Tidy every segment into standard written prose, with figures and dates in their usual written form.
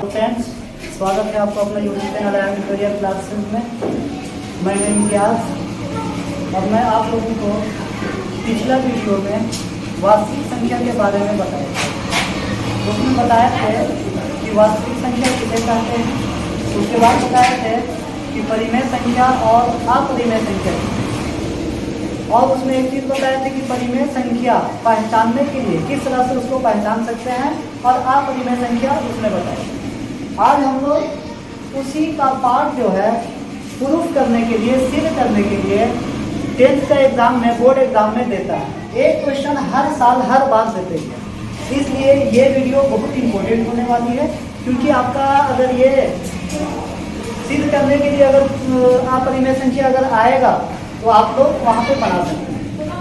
Friends, स्वागत है आपको अपना YouTube channel and career classes में। मैं इम्तियाज और मैं आप लोगों को पिछला वीडियो में वास्तविक संख्या के बारे में बताया था। उसमें बताए थे कि वास्तविक संख्या किसे कहते हैं। उसके बाद बताए थे कि परिमेय संख्या और अपरिमेय संख्या, और उसमें एक चीज़ बताए थे कि परिमेय संख्या पहचानने के लिए किस तरह से उसको पहचान सकते हैं, और अपरिमेय संख्या उसमें बताए। आज हम लोग उसी का पार्ट जो है प्रूफ करने के लिए, सिद्ध करने के लिए 10th का एग्जाम में, बोर्ड एग्जाम में देता है। एक क्वेश्चन हर साल हर बार देते हैं, इसलिए ये वीडियो बहुत इंपॉर्टेंट होने वाली है। क्योंकि आपका अगर ये सिद्ध करने के लिए अगर अपरिमेय संख्या अगर आएगा तो आप लोग वहाँ पे बना सकते हैं।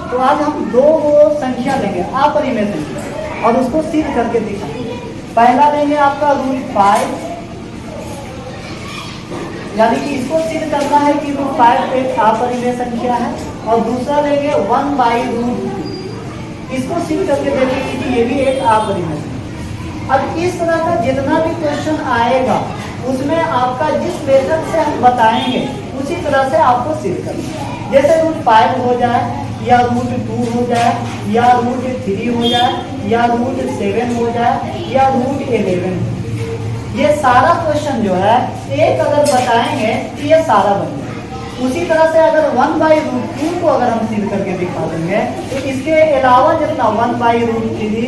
तो आज हम दो संख्या लेंगे अपरिमेय संख्या और उसको सिद्ध करके दिखाएंगे। पहला लेंगे आपका √5, यानी कि इसको सिद्ध करना है कि √5 एक अपरिमेय संख्या है, और दूसरा लेंगे 1/√2, इसको सिद्ध करके देखेंगे कि ये भी एक अपरिमेय संख्या। अब इस तरह का जितना भी क्वेश्चन आएगा उसमें आपका जिस मेथड से हम बताएंगे उसी तरह से आपको सिद्ध करना है। जैसे √5 हो जाए, या √2 हो जाए, या √3 हो जाए, या √7 हो जाए, या √11। ये सारा क्वेश्चन जो है एक अगर बताएंगे तो ये सारा बन जाए। उसी तरह से अगर 1/√2 को अगर हम सिद्ध करके दिखा देंगे तो इसके अलावा जितना 1/√3,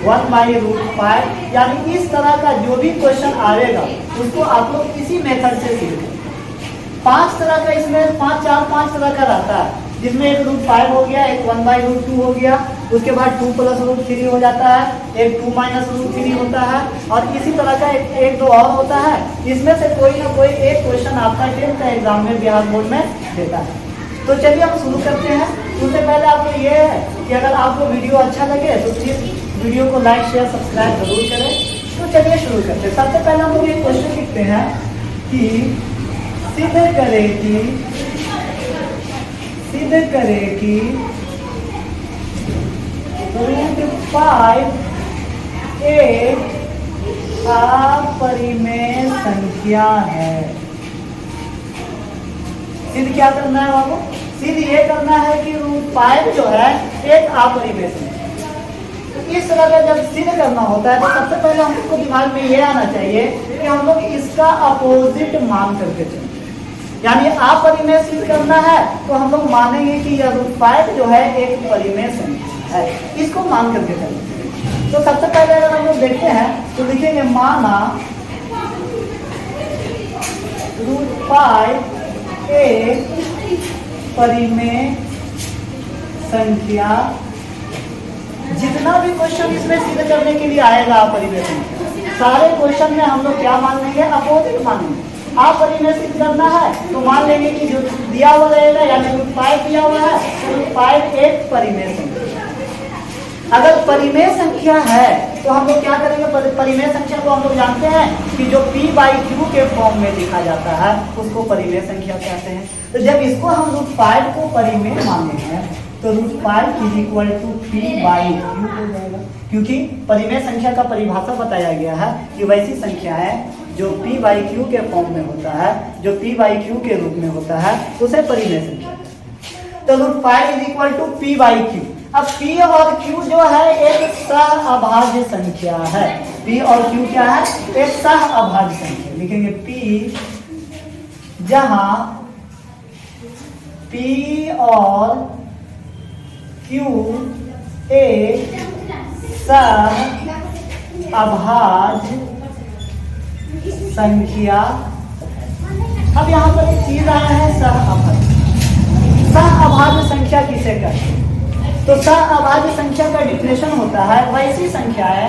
1/√5, यानी इस तरह का जो भी क्वेश्चन आएगा उसको आप लोग इसी मेथड से सिद्ध करें। 5 तरह का इसमें 5 तरह का रहता है, जिसमें एक √5 हो गया, एक 1/√2 हो गया, उसके बाद 2 + √3 हो जाता है, एक 2 - √3 होता है, और इसी तरह का एक दो और होता है। इसमें से कोई ना कोई एक क्वेश्चन आपका 10th का एग्जाम में बिहार बोर्ड में देता है। तो चलिए हम शुरू करते हैं। उससे पहले आपको ये है कि अगर आपको वीडियो अच्छा लगे तो प्लीज वीडियो को लाइक, शेयर, सब्सक्राइब जरूर करें। तो चलिए शुरू करते हैं। सबसे पहले हम लोग एक क्वेश्चन लिखते हैं कि सिद्ध करे कि √5 एक अपरिमेय संख्या है। सिद्ध क्या करना है बाबू? सिद्ध ये करना है कि √5 जो है एक अपरिमेय संख्या। तो इस तरह का जब सिद्ध करना होता है तो सबसे पहले हमको दिमाग में ये आना चाहिए कि हम लोग इसका अपोजिट मान करके चलें। यानी अपरिमेय सिद्ध करना है तो हम लोग मानेंगे कि यह √5 जो है एक परिमेय संख्या है, इसको मान करके चलेंगे। तो सबसे पहले अगर हम लोग देखते हैं तो लिखेंगे माना √5 एक परिमेय संख्या। जितना भी क्वेश्चन इसमें सिद्ध करने के लिए आएगा अपरिमेय संख्या, सारे क्वेश्चन में हम लोग क्या मान लेंगे? अपोजिट मानेंगे। अपरिमेय सिद्ध करना है तो मान लेंगे कि जो दिया हुआ रहेगा, यानी √5 दिया हुआ है तो √5 एक परिमेय संख्या। अगर परिमेय संख्या है तो हम लोग क्या करेंगे? परिमेय संख्या को हम लोग जानते हैं कि जो p/q के फॉर्म में लिखा जाता है उसको परिमेय संख्या कहते हैं। तो जब इसको हम √5 को परिमेय मानेंगे तो √5 = p/q हो जाएगा, क्योंकि परिमेय संख्या का परिभाषा बताया गया है कि वैसी संख्या है जो p/q के फॉर्म में होता है, जो p/q के रूप में होता है, उसे परिमेय संख्या। तो √5 = p/q। अब p और q जो है एक सहअभाज्य संख्या है। p और q क्या है? एक सहअभाज्य संख्या। लिखेंगे p, जहां p और q एक सहअभाज्य संख्या। अब यहाँ पर एक चीज आया है, सहअभाज्य। सहअभाज्य संख्या किसे कहते हैं? तो सहअभाज्य संख्या का डिफिनेशन होता है वैसी संख्या है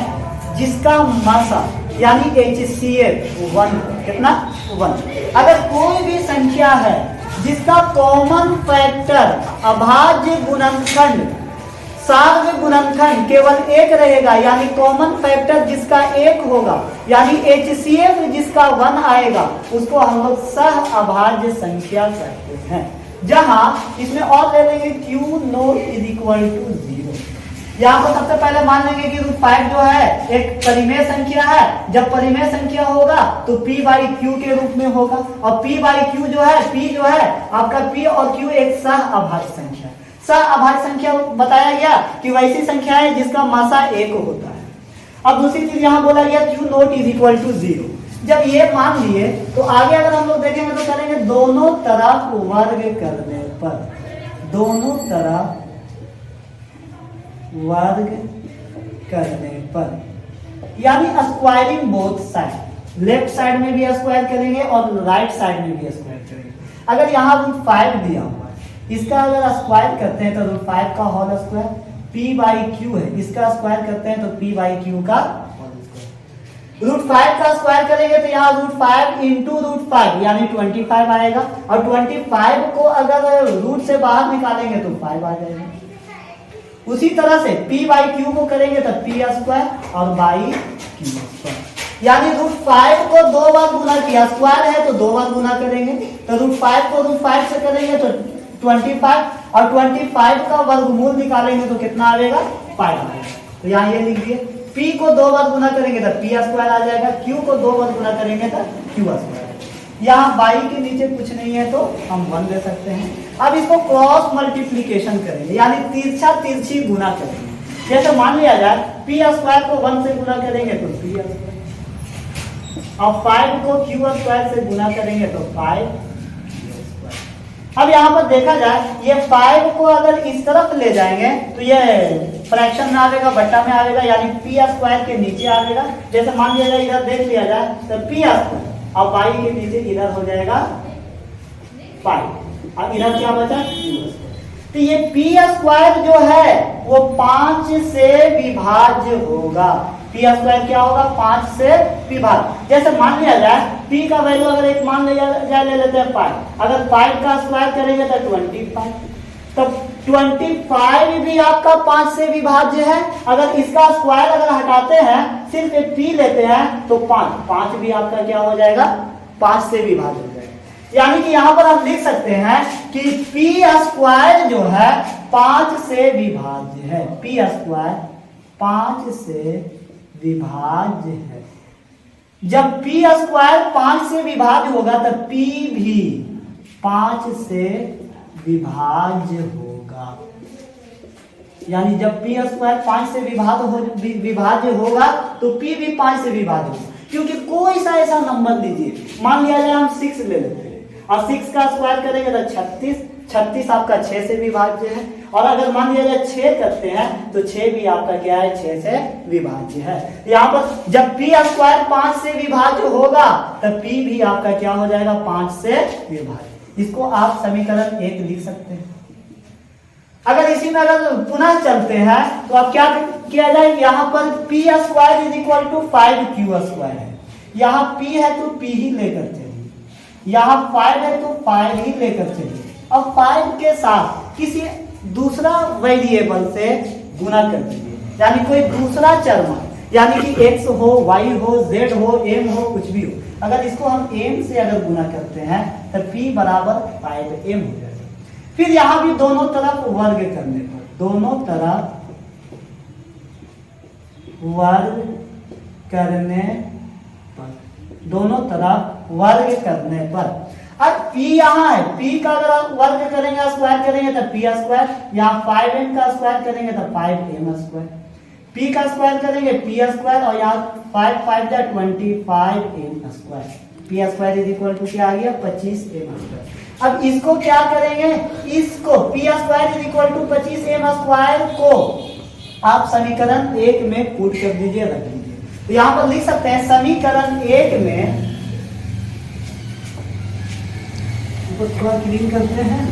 जिसका मासा यानी HCF 1, कितना? 1। अगर कोई भी संख्या है जिसका कॉमन फैक्टर, अभाज्य गुणनखंड, सार्व गुणनखंड केवल एक रहेगा, यानी कॉमन फैक्टर जिसका एक होगा, यानी HCF जिसका 1 आएगा, उसको हम लोग सहअभाज्य संख्या कहते हैं। जहां इसमें और ले लेंगे Q0 = 0। यहाँ पर सबसे पहले मान लेंगे कि रूट 5 जो है एक परिमेय संख्या है। जब परिमेय संख्या होगा तो p बाई क्यू के रूप में होगा, और p बाई क्यू जो है, p जो है आपका p और q एक सह अभाज्य संख्या है। सह अभाज्य संख्या बताया गया कि वैसी संख्या है जिसका मासा 1 होता है। अब दूसरी चीज यहाँ बोला गया q not is equal to 0। जब ये मान लिए तो आगे अगर हम लोग देखेंगे तो करेंगे दोनों तरफ वर्ग करने पर, दोनों तरफ वर्ग करने पर, यानी squaring both side, left side में भी स्क्वायर करेंगे और राइट साइड में भी स्क्वायर करेंगे। अगर यहाँ रूट 5 दिया हुआ है, इसका अगर स्क्वायर करते हैं तो रूट 5 का whole square, p by Q है, इसका स्क्वायर करते हैं तो p बाई क्यू का होल स्क्वायर। रूट 5 का स्क्वायर करेंगे तो यहाँ रूट 5 इंटू रूट 5 यानी 25 आएगा, और 25 को अगर रूट से बाहर निकालेंगे तो 5 आ जाएगा। उसी तरह से p बाई क्यू को करेंगे तो p स्क्वायर और बाई क्यू स्क्वायर, यानी रूट 5 को 2 बार गुना किया, स्क्वायर है तो 2 बार गुना करेंगे, तो रूट 5 को रूट 5 से करेंगे तो 25, और 25 का वर्गमूल निकालेंगे तो कितना आएगा 5 आएगा। तो यहाँ ये लिख दिए, p को 2 बार गुना करेंगे तो p स्क्वायर आ जाएगा, q को 2 बार गुना करेंगे तो q स्क्वायर। यहाँ बाई के नीचे कुछ नहीं है तो हम 1 ले सकते हैं। अब इसको क्रॉस मल्टीप्लीकेशन करेंगे, यानी तिरछा तिरछी गुना करेंगे। जैसे मान लिया जाए p स्क्वायर को 1 से गुना करेंगे तो p स्क्वायर, और 5 को q स्क्वायर से गुना करेंगे तो 5। अब यहाँ पर देखा जाए ये 5 को अगर इस तरफ ले जाएंगे तो ये फ्रैक्शन में आएगा, बट्टा में आएगा, यानी p स्क्वायर के नीचे आएगा। जैसे मान लिया जाए इधर देख लिया जाए तो p स्क्वायर और पाई के नीचे इधर हो जाएगा पाई, और इधर क्या बचा q। तो ये p स्क्वायर जो है वो 5 से विभाज्य होगा। p स्क्वायर क्या होगा 5 से विभाज्य। जैसे मान लिया जाए p का वैल्यू अगर एक मान लिया जाए, ले लेते हैं 5, अगर 5 का स्क्वायर करेंगे तो 25, तो 25 भी आपका 5 से विभाज्य है। अगर इसका स्क्वायर अगर हटाते हैं सिर्फ एक p लेते हैं तो 5 भी आपका क्या हो जाएगा 5 से विभाज्य हो जाएगा। यानी कि यहाँ पर हम लिख सकते हैं कि p स्क्वायर जो है 5 से विभाज्य है, p स्क्वायर 5 से विभाज्य है। जब p स्क्वायर 5 से विभाज्य होगा तो p भी 5 से विभाज्य होगा। यानी जब p स्क्वायर 5 से विभाज्य होगा तो p भी 5 से विभाज्य होगा। क्योंकि कोई सा ऐसा नंबर लीजिए, मान लिया जाए हम 6 ले लेते हैं और 6 का स्क्वायर करेंगे तो 36 आपका 6 से विभाज्य है। और अगर मान लिया जाए 6 करते हैं तो 6 भी आपका क्या है 6 से विभाज्य है। यहाँ पर जब p स्क्वायर 5 से विभाज्य होगा तो p भी आपका क्या हो जाएगा 5 से विभाज्य। इसको आप समीकरण 1 लिख सकते हैं। अगर इसी में अगर पुनः चलते हैं तो अब क्या किया जाए, यहाँ पर p square is equal to 5q square है। यहाँ p है तो p ही लेकर चलिए, यहाँ 5 है तो 5 ही लेकर चलिए। अब 5 के साथ किसी दूसरा वेरिएबल से गुना कर दीजिए, यानी कोई दूसरा चर मान, यानी कि x हो, y हो, z हो, m हो, कुछ भी हो। अगर इसको हम m से अगर गुना करते हैं तो p बराबर 5m हो जाएगा। फिर यहाँ भी दोनों तरफ वर्ग करने पर, दोनों तरफ वर्ग करने पर, दोनों तरफ वर्ग करने पर, अब p यहाँ है, p का अगर वर्ग करेंगे स्क्वायर करेंगे तो p स्क्वायर, यहाँ 5m का स्क्वायर करेंगे तो 5m स्क्वायर, p का स्क्वायर करेंगे p स्क्वायर, और यहाँ 5 5 जा 25m square. p square is equal to क्या आ गया 25m स्क्वायर। अब इसको क्या करेंगे, इसको p square is equal to 25m square को आप समीकरण 1 में पुट कर दीजिए, रख दीजिए। तो यहाँ पर लिख सकते हैं समीकरण 1 में, इसको थोड़ा क्लीन करते हैं,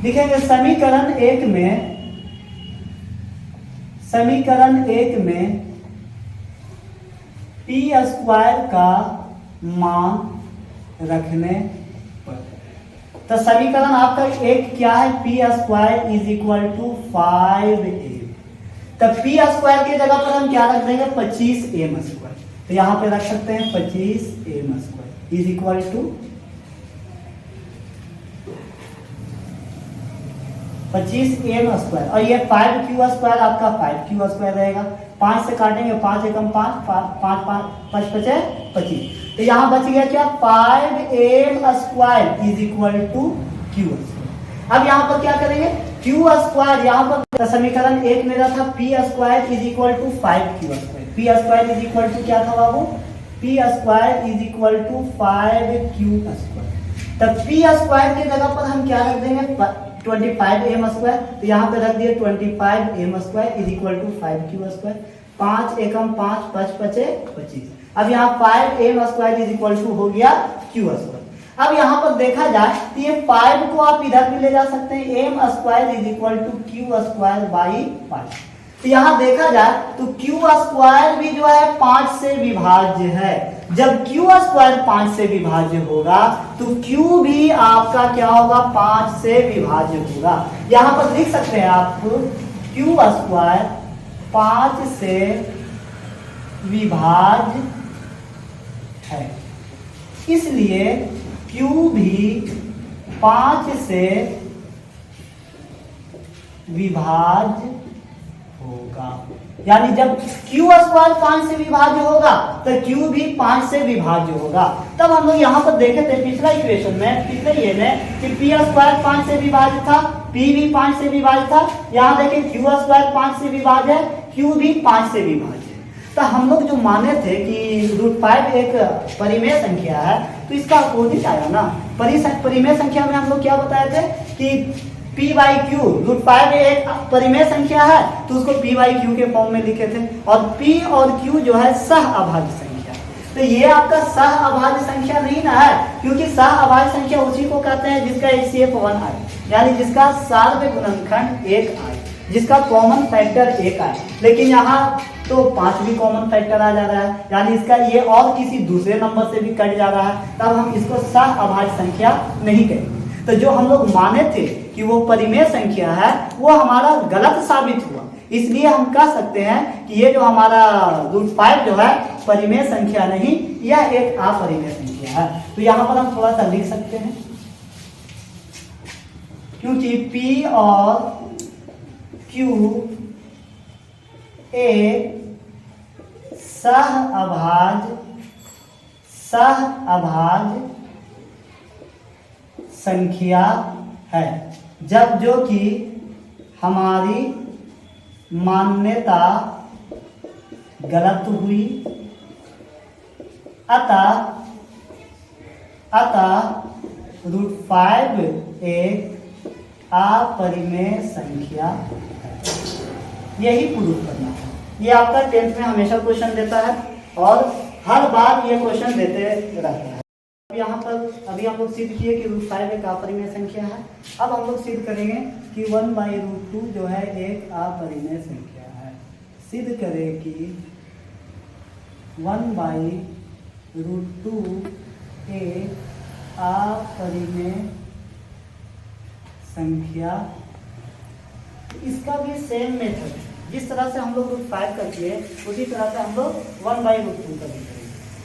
लिखेंगे समीकरण 1 में, समीकरण 1 में p स्क्वायर का मान रखने पर, तो समीकरण आपका एक क्या है p square is equal to 5m। तो p स्क्वायर की जगह पर हम क्या रख देंगे 25m स्क्वायर। तो यहाँ पे रख सकते हैं 25m square is equal to 25 M square, और ये 5q² आपका 5q² रहेगा। 5 से काटेंगे, 5 एकम 5, 5 5 5 25, तो यहाँ बच गया क्या, 5m² is equal to q²। अब यहाँ पर क्या करेंगे, q², यहाँ पर समीकरण 1 मेरा था p² is equal to 5q²। p² is equal to क्या था बाबू, p² is equal to 5q²। तब p² की जगह पर हम क्या रख देंगे, 25m², तो यहाँ पे रख दिए 25m² is equal to 5q²। 5 एकम 5, 5 5 25। अब यहाँ 5m² इज इक्वल टू हो गया q²। अब यहाँ पर देखा जाए तो ये 5 को आप इधर भी ले जा सकते हैं, m² is equal to q² by 5। तो यहाँ देखा जाए तो q² भी जो है 5 से विभाज्य है। जब q² 5 से विभाज्य होगा तो q भी आपका क्या होगा, 5 से विभाज्य होगा। यहाँ पर लिख सकते हैं आप q² 5 से विभाज्य है, इसलिए q भी 5 से विभाज्य होगा। यानी जब q² 5 से विभाज्य होगा तो q भी 5 से विभाज्य होगा। तब हम लोग यहाँ पर देखे थे पिछला इक्वेशन में, पिछले ये में कि p² 5 से विभाज्य था, p भी 5 से विभाज्य था। यहाँ देखें q² 5 से विभाज्य है, q भी 5 से विभाज्य है। तो हम लोग जो माने थे कि √5 एक परिमेय संख्या है, तो इसका अपोजिट आया ना। परिमेय संख्या में हम लोग क्या बताए थे कि p/q, √5 एक परिमेय संख्या है तो उसको p/q के फॉर्म में लिखे थे, और p और q जो है सह अभाज्य संख्या। तो ये आपका सह अभाज्य संख्या नहीं ना है, क्योंकि सह अभाज्य संख्या उसी को कहते हैं जिसका HCF 1 आए, यानी जिसका सार्वत्रिक गुणनखंड 1 आए, जिसका कॉमन फैक्टर 1 आए। लेकिन यहाँ तो 5 भी कॉमन फैक्टर आ जा रहा है, यानी इसका ये और किसी दूसरे नंबर से भी कट जा रहा है, तब हम इसको सह अभाज्य संख्या नहीं कहेंगे। तो जो हम लोग माने थे कि वो परिमेय संख्या है, वो हमारा गलत साबित हुआ। इसलिए हम कह सकते हैं कि ये जो हमारा √5 जो है परिमेय संख्या नहीं, यह एक अपरिमेय संख्या है। तो यहाँ पर हम थोड़ा सा लिख सकते हैं, क्योंकि p और q एक सह अभाज्य संख्या है, जब जो कि हमारी मान्यता गलत हुई, अतः √5 एक अपरिमेय संख्या है। यही प्रूफ करना है। ये आपका 10th में हमेशा क्वेश्चन देता है और हर बार ये क्वेश्चन देते रहता है। यहाँ पर अभी हम लोग सिद्ध किए कि √5 एक अपरिमेय संख्या है। अब हम लोग सिद्ध करेंगे कि 1/√2 जो है एक अपरिमेय संख्या है। सिद्ध करें कि 1/√2 एक अपरिमेय संख्या। इसका भी सेम मेथड, जिस तरह से हम लोग √5 कर किए उसी तरह से हम लोग 1/√2 कर करेंगे।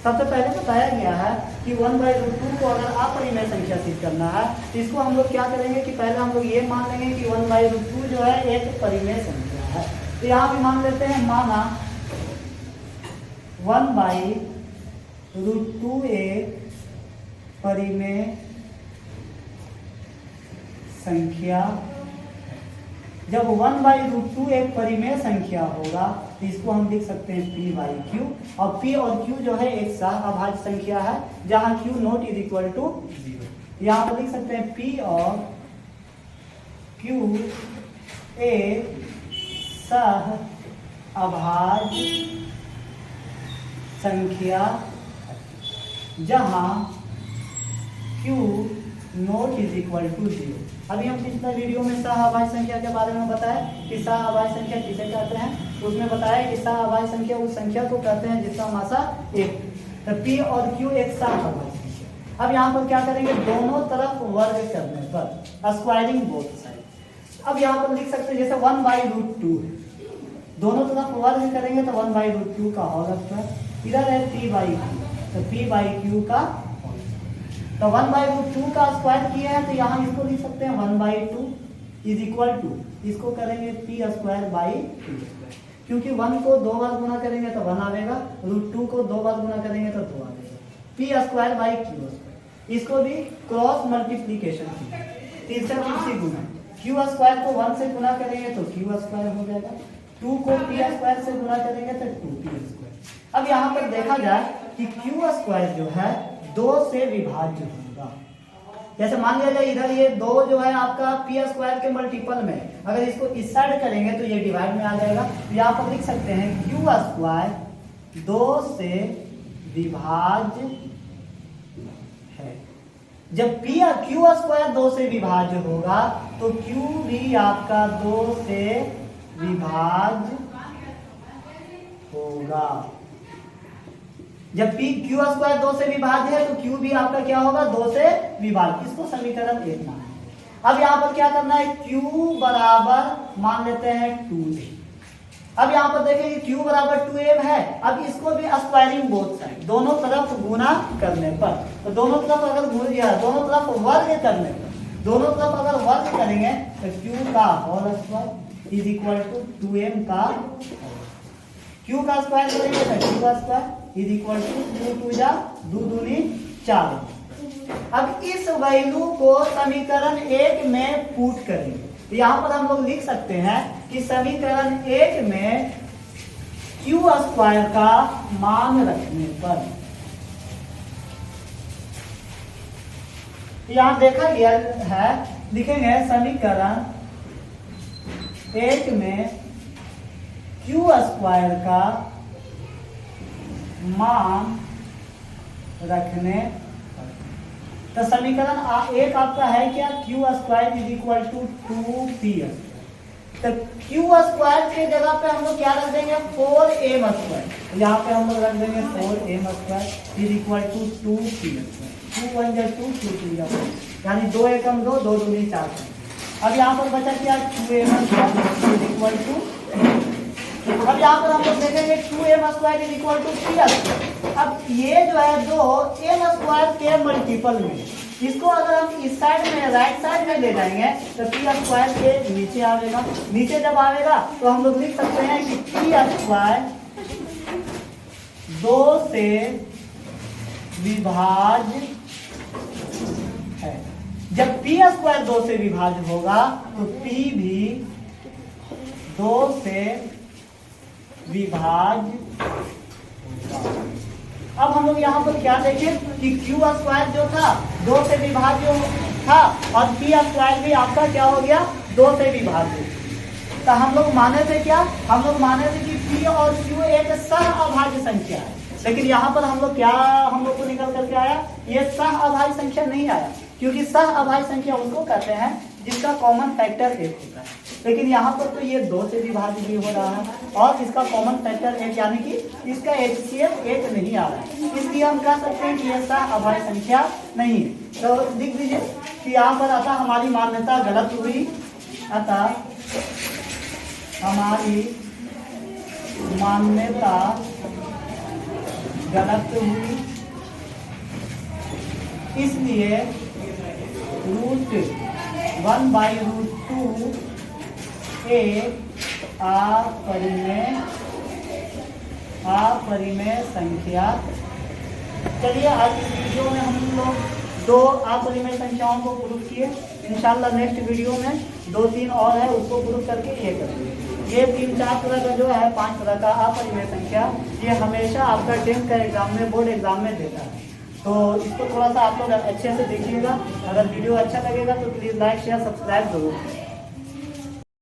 सबसे पहले बताया गया है कि 1/√2 को अगर अपरिमेय संख्या सिद्ध करना है तो इसको हम लोग क्या करेंगे कि पहले हम लोग ये मान लेंगे कि 1/√2 जो है एक परिमेय संख्या है। तो यहाँ भी मान लेते हैं, माना 1/√2 एक परिमेय संख्या। जब 1/√2 एक परिमेय संख्या होगा तो इसको हम लिख सकते हैं p/q, और p और q जो है एक सह अभाज्य संख्या है, जहां q not is equal to 0। यहाँ पर लिख सकते हैं p और q एक सह अभाज्य संख्या, जहां q not is equal to 0। अभी हम पिछले वीडियो में सह अभाज्य संख्या के बारे में बताया कि सह अभाज्य संख्या किसे कहते हैं। उसमें बताया कि सह अभाज्य संख्या उस संख्या को कहते हैं जिसका मासा 1। तो p और q एक सह अभाज्य संख्या। अब यहाँ पर क्या करेंगे, दोनों तरफ वर्ग करने पर स्क्वायरिंग बोथ साइड। अब यहाँ पर लिख सकते हैं जैसे 1/√2 है, दोनों तरफ वर्ग करेंगे तो 1/√2 का होल स्क्वायर। इधर है p/q, तो p/q का, तो 1/√2 का स्क्वायर किया है तो यहाँ इसको लिख सकते हैं 1/2। इज इक्वल टू, इसको करेंगे P square by Q square, क्योंकि 1 को 2 बार गुना करेंगे तो 1 आएगा, √2 को 2 बार गुना करेंगे तो 2 आएगा, P square by Q square. इसको भी क्रॉस मल्टीप्लीकेशन की, तीसरा तीसरी गुना, क्यू स्क्वायर को 1 से गुना करेंगे तो क्यू स्क्वायर हो जाएगा, 2 को पी स्क्वायर से गुना करेंगे तो 2p स्क्वायर। अब यहाँ पर देखा जाए कि क्यू स्क्वायर जो है 2 से विभाज्य होगा। जैसे मान लिया जाए इधर ये 2 जो है आपका पी स्क्वायर के मल्टीपल में, अगर इसको इस साइड करेंगे तो ये डिवाइड में आ जाएगा। तो यहाँ पर लिख सकते हैं क्यू स्क्वायर 2 से विभाज्य है। जब पी क्यू स्क्वायर 2 से विभाज्य होगा तो क्यू भी आपका 2 से विभाज्य होगा। जब पी क्यू स्क्वायर 2 से विभाज्य है तो क्यू भी आपका क्या होगा 2 से विभाज्य। इसको समीकरण 1 मान। अब यहाँ पर क्या करना है, क्यू बराबर मान लेते हैं 2a। अब यहाँ पर देखेंगे क्यू बराबर 2m है। अब इसको भी स्क्वायरिंग बोथ साइड, दोनों तरफ गुना करने पर, तो दोनों तरफ अगर दोनों तरफ वर्ग करने पर, दोनों तरफ अगर वर्ग करेंगे तो क्यू का whole square is equal to 2m का, क्यू का स्क्वायर करेंगे तो क्यू का स्क्वायर इज इक्वल टू 2 जा 2 दूनी 4। अब इस वैल्यू को समीकरण 1 में पुट करेंगे। तो यहाँ पर हम लोग लिख सकते हैं कि समीकरण 1 में क्यू स्क्वायर का मान रखने पर, यहाँ देखा गया है, लिखेंगे समीकरण 1 में क्यू स्क्वायर का मान रखने, तो समीकरण 1 आपका है क्या, Q square is equal to 2p। तो क्यू स्क्वायर के जगह पे हम लोग क्या रख देंगे 4m स्क्वायर, यहाँ पे हम लोग रख देंगे 4m square is equal to 2p square, 2 1 2 2 3 यानी 2 एकम 2 2 दूनी 4। अब यहाँ पर बचा क्या 2m square is equal to, अब यहाँ पर हम लोग देखेंगे 2m square is equal to 3 square. अब ये जो है 2 m स्क्वायर के मल्टीपल में, इसको अगर हम इस साइड में राइट साइड में ले जाएंगे तो पी स्क्वायर के नीचे आएगा। नीचे जब आएगा तो हम लोग लिख सकते हैं कि पी स्क्वायर 2 से विभाज्य है। जब पी स्क्वायर 2 से विभाज्य होगा तो पी भी 2 से विभाज्य होगा। अब हम लोग यहाँ पर क्या देखें कि क्यू स्क्वायर जो था 2 से विभाज्य था और पी स्क्वायर भी आपका क्या हो गया 2 से विभाज्य। तो हम लोग माने थे क्या, हम लोग माने थे कि पी और क्यू एक सह अभाज्य संख्या है, लेकिन यहाँ पर हम लोग क्या, हम लोग को निकल करके आया ये सह अभाज्य संख्या नहीं आया, क्योंकि सह अभाज्य संख्या उसको कहते हैं जिसका कॉमन फैक्टर 1 होता है। लेकिन यहाँ पर तो ये 2 से विभाज्य भी हो रहा है और इसका कॉमन फैक्टर 1 यानी कि इसका HCF 1 नहीं आ रहा है, इसलिए हम कह सकते हैं कि यह सह अभाज्य संख्या नहीं है। तो लिख दीजिए कि यहाँ पर अतः हमारी मान्यता गलत हुई, अतः हमारी मान्यता गलत हुई, इसलिए √1/√2 एक अपरिमेय संख्या। चलिए आज इस वीडियो में हम लोग 2 अपरिमेय संख्याओं को प्रूफ किए। इंशाल्लाह नेक्स्ट वीडियो में 2-3 और है उसको प्रूफ करके ये करेंगे। ये 3-4 तरह का जो है 5 तरह का अपरिमेय संख्या, ये हमेशा आपका 10th का एग्जाम में, बोर्ड एग्जाम में देता है। तो इसको थोड़ा सा आप लोग अच्छे से देखिएगा। अगर वीडियो अच्छा लगेगा तो प्लीज़ लाइक शेयर सब्सक्राइब जरूर।